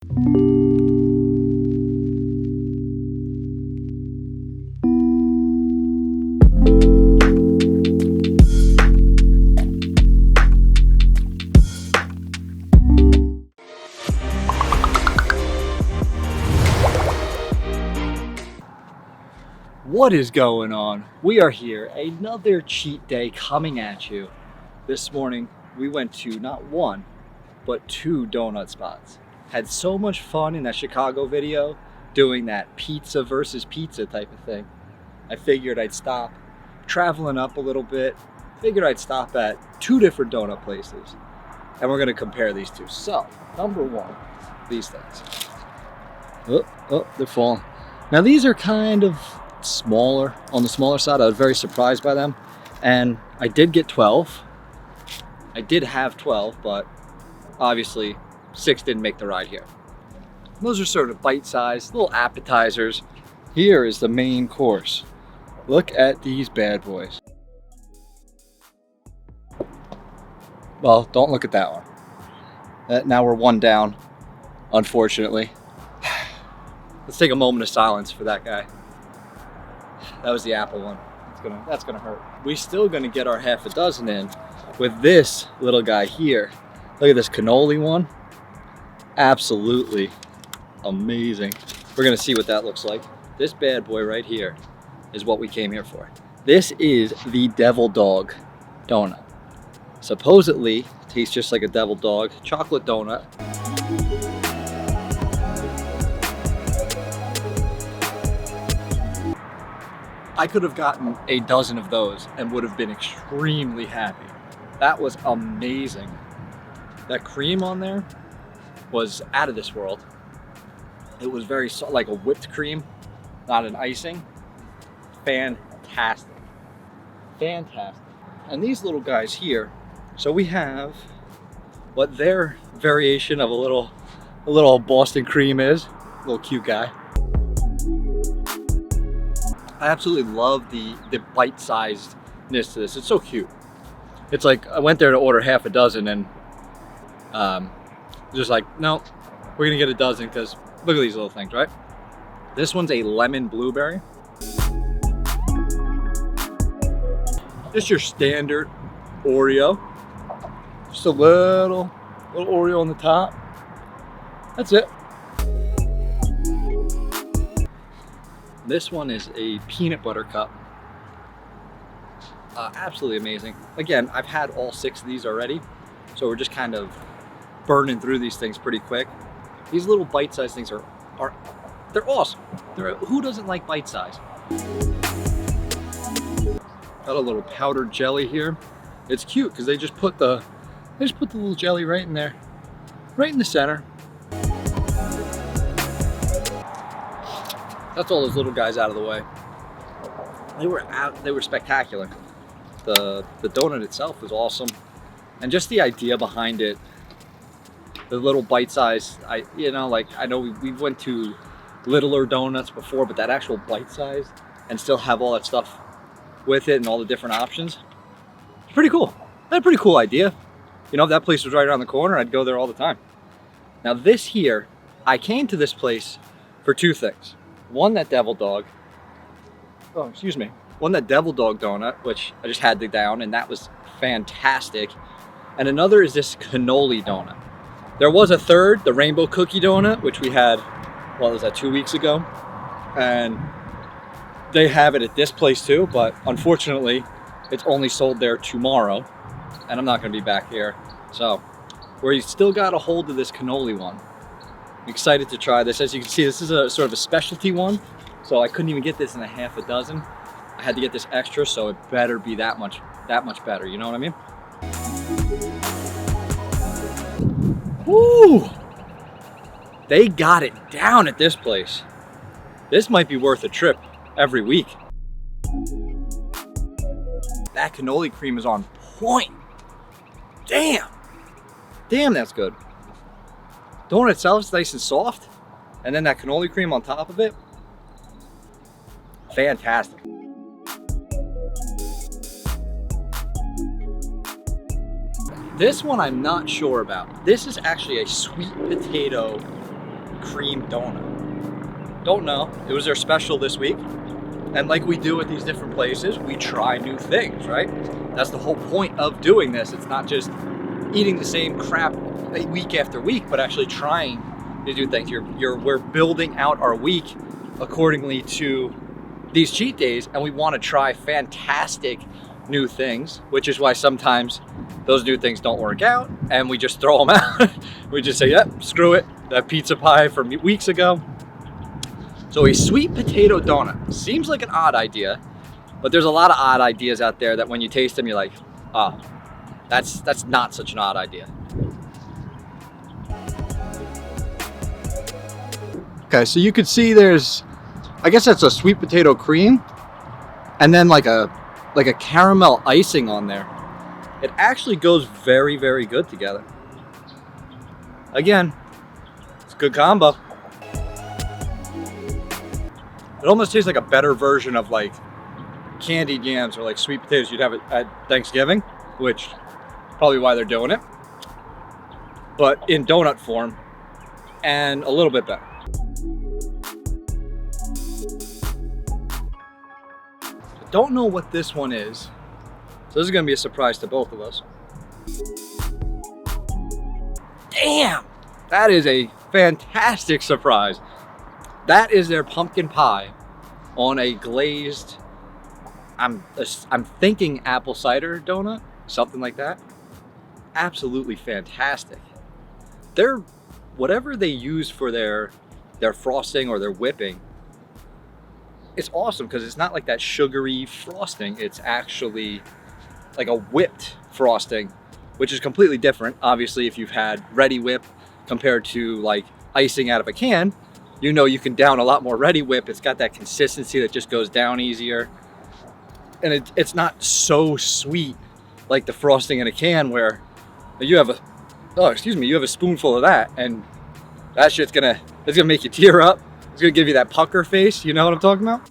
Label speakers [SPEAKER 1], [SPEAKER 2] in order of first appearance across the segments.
[SPEAKER 1] What is going on? We are here, another cheat day coming at you. This morning we went to not one, but 2 donut spots. Had so much fun in that Chicago video doing that pizza versus pizza type of thing. I figured I'd stop, traveling up a little bit, figured I'd stop at 2 different donut places and we're gonna compare these two. So, number one, these things. Oh, they're falling. Now these are kind of smaller, on the smaller side. I was very surprised by them, and I did get 12. I did have 12, but obviously 6 didn't make the ride here. Those are sort of bite-sized little appetizers. Here is the main course. Look at these bad boys. Well, don't look at that one. Now we're 1 down, unfortunately. Let's take a moment of silence for that guy. That was the apple one. That's gonna hurt. We're still gonna get our half a dozen in with this little guy here. Look at this cannoli one. Absolutely amazing. We're gonna see what that looks like. This bad boy right here is what we came here for. This is the Devil Dog donut. Supposedly tastes just like a Devil Dog chocolate donut. I could have gotten a dozen of those and would have been extremely happy. That was amazing. That cream on there was out of this world. It was very like a whipped cream, not an icing. Fantastic. Fantastic. And these little guys here, so we have what their variation of a little Boston cream is. Little cute guy. I absolutely love the bite-sizedness to this. It's so cute. It's like I went there to order half a dozen and just like, no, we're gonna get a dozen because look at these little things, right? This one's a lemon blueberry. Just your standard Oreo. Just a little Oreo on the top. That's it. This one is a peanut butter cup. Absolutely amazing. Again, I've had all 6 of these already, so we're just kind of burning through these things pretty quick. These little bite-sized things they're awesome. Who doesn't like bite-size? Got a little powdered jelly here. It's cute because they just put the little jelly right in there, right in the center. That's all those little guys out of the way. They were spectacular. The donut itself was awesome. And just the idea behind it, the little bite size, I know we went to littler donuts before, but that actual bite size and still have all that stuff with it and all the different options, it's pretty cool. That's a pretty cool idea. You know, if that place was right around the corner, I'd go there all the time. Now this here, I came to this place for 2 things. One, that Devil Dog donut, which I just had to down, and that was fantastic. And another is this cannoli donut. There was a third, the rainbow cookie donut, which we had, well, was that 2 weeks ago? And they have it at this place too, but unfortunately, it's only sold there tomorrow, and I'm not gonna be back here. So, we still got a hold of this cannoli one. I'm excited to try this. As you can see, this is a sort of a specialty one, so I couldn't even get this in a half a dozen. I had to get this extra, so it better be that much better. You know what I mean? Woo! They got it down at this place. This might be worth a trip every week. That cannoli cream is on point. Damn, that's good. Donut itself is nice and soft, and then that cannoli cream on top of it, fantastic. This one I'm not sure about. This is actually a sweet potato cream donut. Don't know. It was their special this week. And like we do at these different places, we try new things, right? That's the whole point of doing this. It's not just eating the same crap week after week, but actually trying to do things. We're building out our week accordingly to these cheat days, and we want to try fantastic new things, which is why sometimes those new things don't work out and we just throw them out. We just say, yep, screw it. That pizza pie from weeks ago. So a sweet potato donut seems like an odd idea, but there's a lot of odd ideas out there that when you taste them, you're like, oh, that's not such an odd idea. Okay, so you could see there's, I guess that's a sweet potato cream, and then like a caramel icing on there. It actually goes very, very good together. Again, it's a good combo. It almost tastes like a better version of like candied yams or like sweet potatoes you'd have at Thanksgiving, which is probably why they're doing it, but in donut form and a little bit better. Don't know what this one is, so this is gonna be a surprise to both of us. Damn, that is a fantastic surprise. That is their pumpkin pie on a glazed, I'm thinking apple cider donut, something like that. Absolutely fantastic. Whatever they use for their frosting or their whipping, it's awesome because it's not like that sugary frosting. It's actually like a whipped frosting, which is completely different. Obviously, if you've had Ready Whip compared to like icing out of a can, you know you can down a lot more Ready Whip. It's got that consistency that just goes down easier. And it's not so sweet like the frosting in a can where you have a spoonful of that and that shit's gonna make you tear up. It's gonna give you that pucker face, you know what I'm talking about?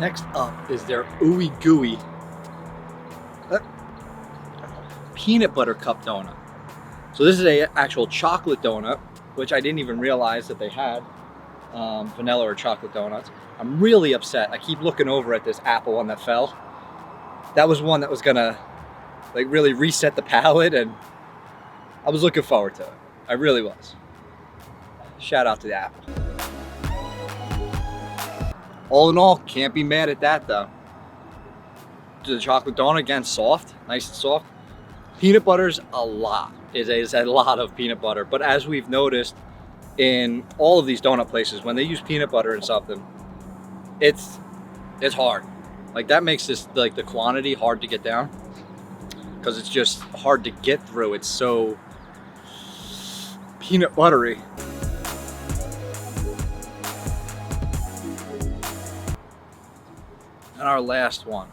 [SPEAKER 1] Next up is their ooey gooey peanut butter cup donut. So this is a actual chocolate donut, which I didn't even realize that they had vanilla or chocolate donuts. I'm really upset. I keep looking over at this apple one that fell. That was one that was gonna like really reset the palate, and I was looking forward to it. I really was. Shout out to the apple. All in all, can't be mad at that though. The chocolate donut, again, soft, nice and soft. Peanut butter's a lot. It is a lot of peanut butter, but as we've noticed in all of these donut places, when they use peanut butter in something, it's hard. Like that makes this, like the quantity, hard to get down because it's just hard to get through. It's so peanut buttery. And our last one,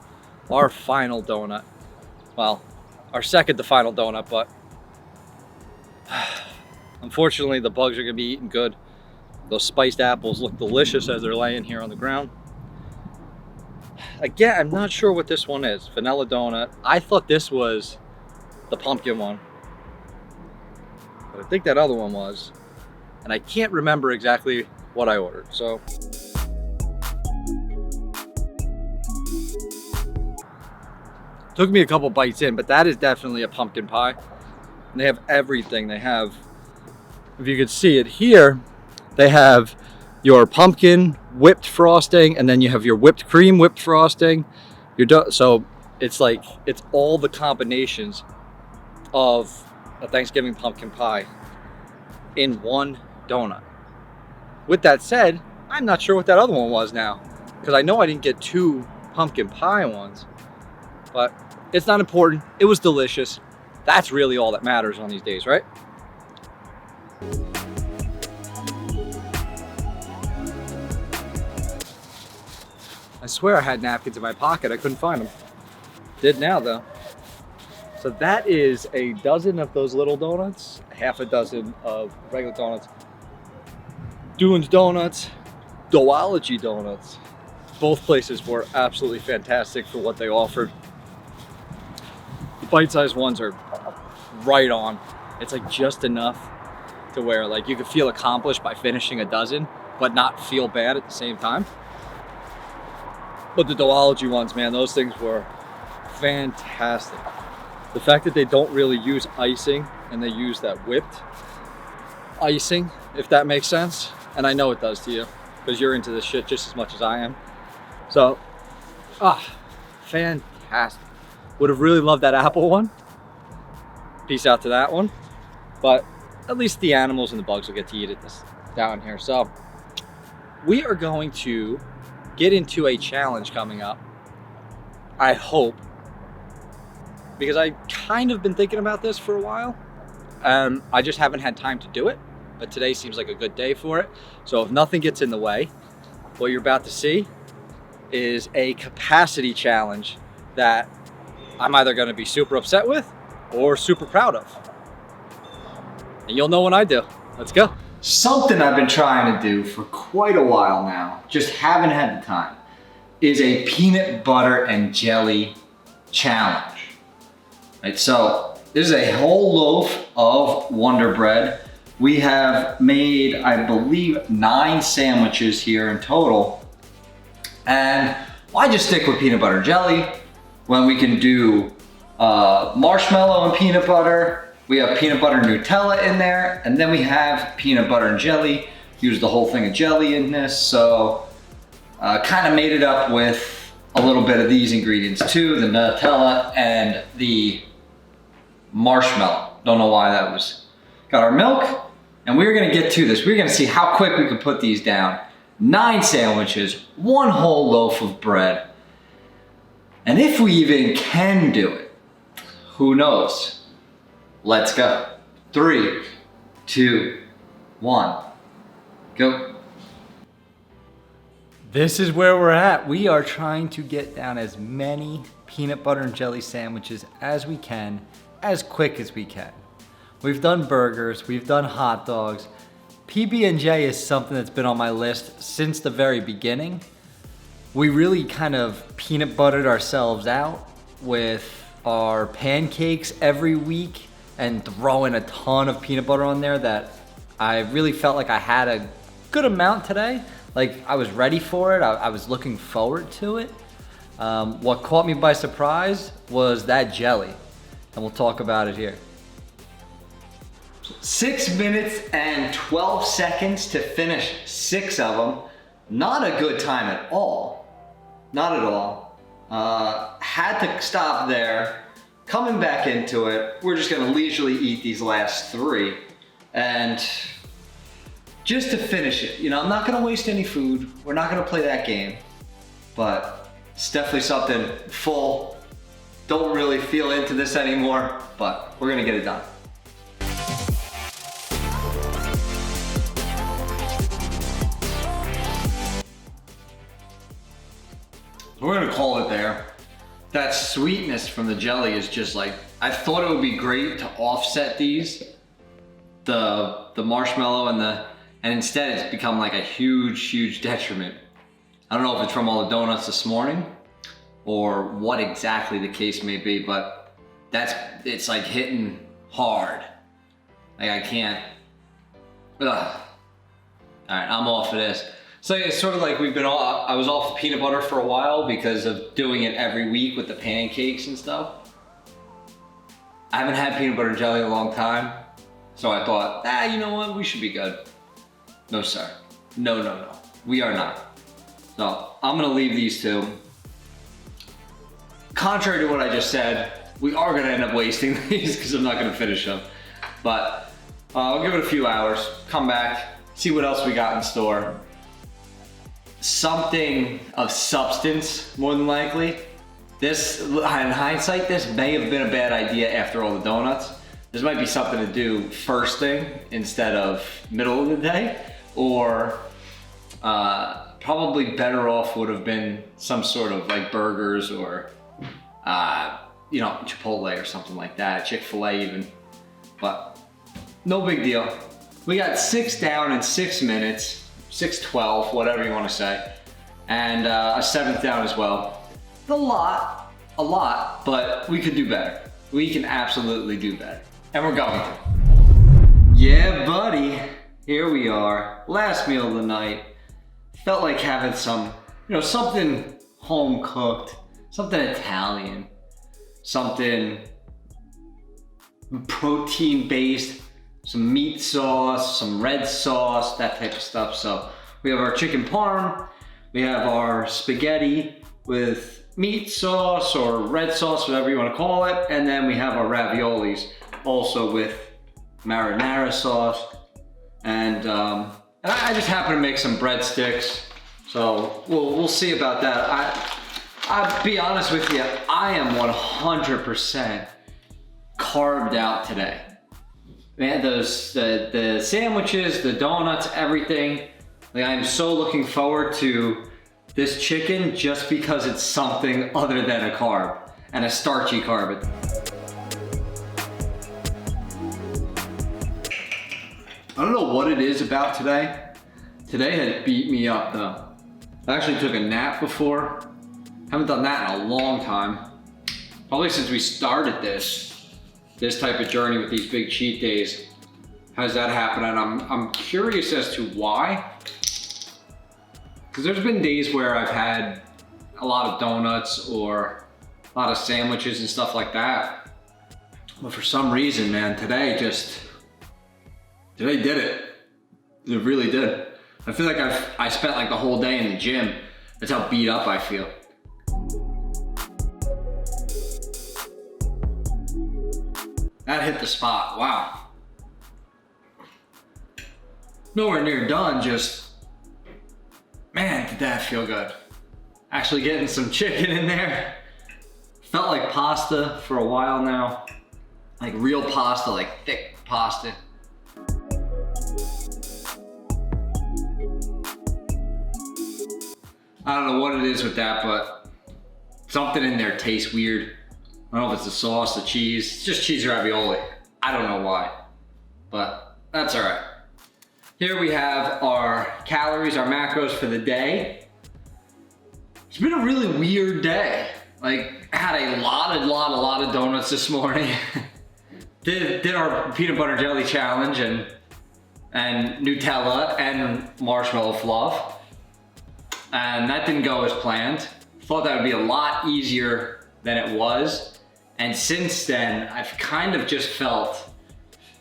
[SPEAKER 1] our final donut. Well, our second to final donut, but unfortunately the bugs are gonna be eating good. Those spiced apples look delicious as they're laying here on the ground. Again, I'm not sure what this one is. Vanilla donut. I thought this was the pumpkin one, but I think that other one was, and I can't remember exactly what I ordered. So took me a couple bites in, but that is definitely a pumpkin pie. And they have everything. They have, if you could see it here, they have your pumpkin whipped frosting, and then you have your whipped cream whipped frosting. So it's like, it's all the combinations of a Thanksgiving pumpkin pie in one donut. With that said, I'm not sure what that other one was now, because I know I didn't get two pumpkin pie ones, but it's not important. It was delicious. That's really all that matters on these days, right? I swear I had napkins in my pocket. I couldn't find them. Did now though. So that is a dozen of those little donuts, half a dozen of regular donuts. DONUTS donuts, Doology donuts. Both places were absolutely fantastic for what they offered. The bite-sized ones are right on. It's like just enough to where like you could feel accomplished by finishing a dozen, but not feel bad at the same time. But the Duology ones, man, those things were fantastic. The fact that they don't really use icing and they use that whipped icing, if that makes sense. And I know it does to you because you're into this shit just as much as I am. So, fantastic. Would have really loved that apple one. Peace out to that one. But at least the animals and the bugs will get to eat it this down here. So we are going to get into a challenge coming up, I hope, because I kind of been thinking about this for a while. I just haven't had time to do it, but today seems like a good day for it. So if nothing gets in the way, what you're about to see is a capacity challenge that I'm either gonna be super upset with or super proud of. And you'll know when I do. Let's go. Something I've been trying to do for quite a while now, just haven't had the time, is a peanut butter and jelly challenge. Right, so this is a whole loaf of Wonder Bread. We have made, I believe, 9 sandwiches here in total. And why just stick with peanut butter and jelly when we can do marshmallow and peanut butter? We have peanut butter and Nutella in there, and then we have peanut butter and jelly. Use the whole thing of jelly in this, so kind of made it up with a little bit of these ingredients too, the Nutella and the marshmallow. Don't know why that was. Got our milk, and we're gonna get to this. We're gonna see how quick we can put these down. 9 sandwiches, 1 whole loaf of bread. And if we even can do it, who knows? Let's go. 3, 2, 1, go. This is where we're at. We are trying to get down as many peanut butter and jelly sandwiches as we can, as quick as we can. We've done burgers, we've done hot dogs. PB&J is something that's been on my list since the very beginning. We really kind of peanut buttered ourselves out with our pancakes every week and throwing a ton of peanut butter on there that I really felt like I had a good amount today. Like I was ready for it, I was looking forward to it. What caught me by surprise was that jelly, and we'll talk about it here. 6 minutes and 12 seconds to finish 6 of them. Not a good time at all. Not at all. Had to stop there. Coming back into it, we're just gonna leisurely eat these last 3. And just to finish it, you know, I'm not gonna waste any food. We're not gonna play that game. But it's definitely something full. Don't really feel into this anymore, but we're gonna get it done. We're gonna call it there. That sweetness from the jelly is just like, I thought it would be great to offset these, the marshmallow and instead it's become like a huge detriment. I don't know if it's from all the donuts this morning or what exactly the case may be, but it's like hitting hard. Like I can't, ugh. All right, I'm off of this. So it's sort of like I was off peanut butter for a while because of doing it every week with the pancakes and stuff. I haven't had peanut butter and jelly in a long time. So I thought, you know what, we should be good. No sir, no, we are not. So I'm gonna leave these 2. Contrary to what I just said, we are gonna end up wasting these because I'm not gonna finish them. But I'll give it a few hours, come back, see what else we got in store. Something of substance, more than likely. This, in hindsight, this may have been a bad idea after all the donuts. This might be something to do first thing instead of middle of the day, or probably better off would have been some sort of like burgers or, you know, Chipotle or something like that, Chick-fil-A even, but no big deal. We got 6 down in 6 minutes. 6:12, whatever you want to say, and a 7th down as well. A lot, but we could do better. We can absolutely do better, and we're going to. Yeah, buddy. Here we are. Last meal of the night. Felt like having some, something home cooked, something Italian, something protein based, some meat sauce, some red sauce, that type of stuff. So we have our chicken parm, we have our spaghetti with meat sauce or red sauce, whatever you want to call it, and then we have our raviolis also with marinara sauce, and I just happen to make some breadsticks, so we'll see about that. I'll be honest with you, I am 100% carved out today. Man, the sandwiches, the donuts, everything. Like, I'm so looking forward to this chicken just because it's something other than a carb, and a starchy carb. I don't know what it is about today. Today had beat me up though. I actually took a nap before. Haven't done that in a long time. Probably since we started this type of journey with these big cheat days. How's that happen? And I'm curious as to why. Because there's been days where I've had a lot of donuts or a lot of sandwiches and stuff like that. But for some reason, man, today did it. It really did. I feel like I spent like the whole day in the gym. That's how beat up I feel. That hit the spot, wow. Nowhere near done, just, man, did that feel good. Actually getting some chicken in there. Felt like pasta for a while now. Like real pasta, like thick pasta. I don't know what it is with that, but something in there tastes weird. I don't know if it's the sauce, the cheese. It's just cheese ravioli. I don't know why, but that's all right. Here we have our calories, our macros for the day. It's been a really weird day. Like, had a lot of donuts this morning. did our peanut butter jelly challenge and Nutella and marshmallow fluff. And that didn't go as planned. Thought that would be a lot easier than it was. And since then, I've kind of just felt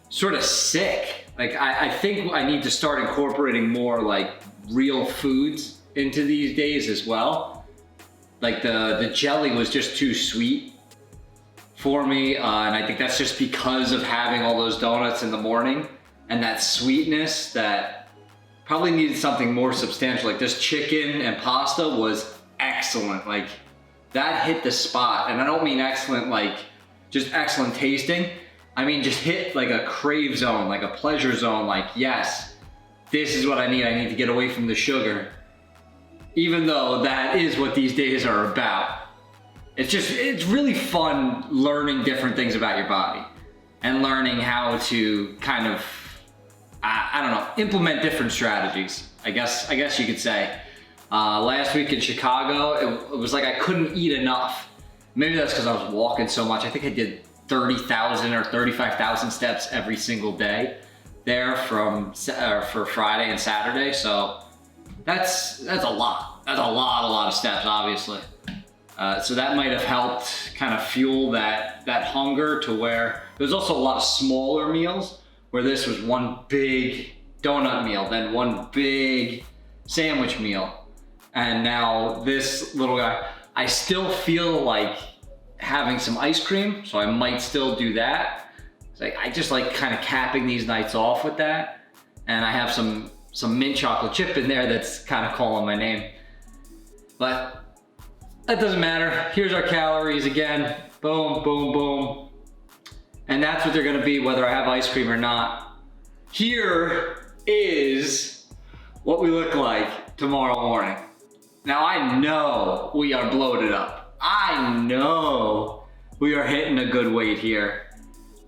[SPEAKER 1] sort of sick. Like, I think I need to start incorporating more like real foods into these days as well. Like the jelly was just too sweet for me. And I think that's just because of having all those donuts in the morning and that sweetness that probably needed something more substantial. Like this chicken and pasta was excellent. Like that hit the spot. And I don't mean excellent like just excellent tasting. I mean just hit like a crave zone, like a pleasure zone. Like, yes, this is what I need. I need to get away from the sugar. Even though that is what these days are about. It's really fun learning different things about your body and learning how to kind of, I don't know, implement different strategies, I guess you could say. Last week in Chicago, it was like I couldn't eat enough. Maybe that's because I was walking so much. I think I did 30,000 or 35,000 steps every single day there for Friday and Saturday. So that's a lot. That's a lot of steps, obviously. So that might have helped kind of fuel that hunger to where there's also a lot of smaller meals where this was one big donut meal, then one big sandwich meal. And now this little guy, I still feel like having some ice cream, so I might still do that. It's like, I just like kind of capping these nights off with that. And I have some mint chocolate chip in there that's kind of calling my name. But that doesn't matter. Here's our calories again. Boom, boom, boom. And that's what they're gonna be whether I have ice cream or not. Here is what we look like tomorrow morning. Now I know we are bloated up. I know we are hitting a good weight here.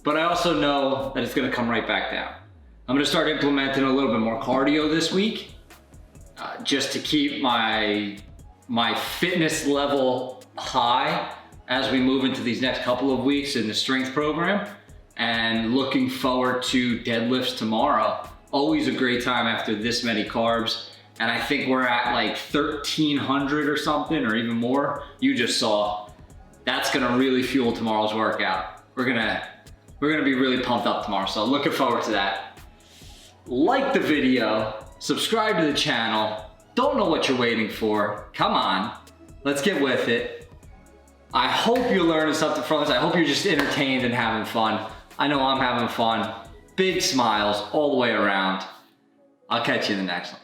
[SPEAKER 1] But I also know that it's gonna come right back down. I'm gonna start implementing a little bit more cardio this week, just to keep my fitness level high as we move into these next couple of weeks in the strength program.
[SPEAKER 2] and looking forward to deadlifts tomorrow. Always a great time after this many carbs. And I think we're at like 1,300 or something, or even more. You just saw. That's gonna really fuel tomorrow's workout. We're gonna be really pumped up tomorrow, so looking forward to that. Like the video, subscribe to the channel. Don't know what you're waiting for. Come on, let's get with it. I hope you're learning something from this. I hope you're just entertained and having fun. I know I'm having fun. Big smiles all the way around. I'll catch you in the next one.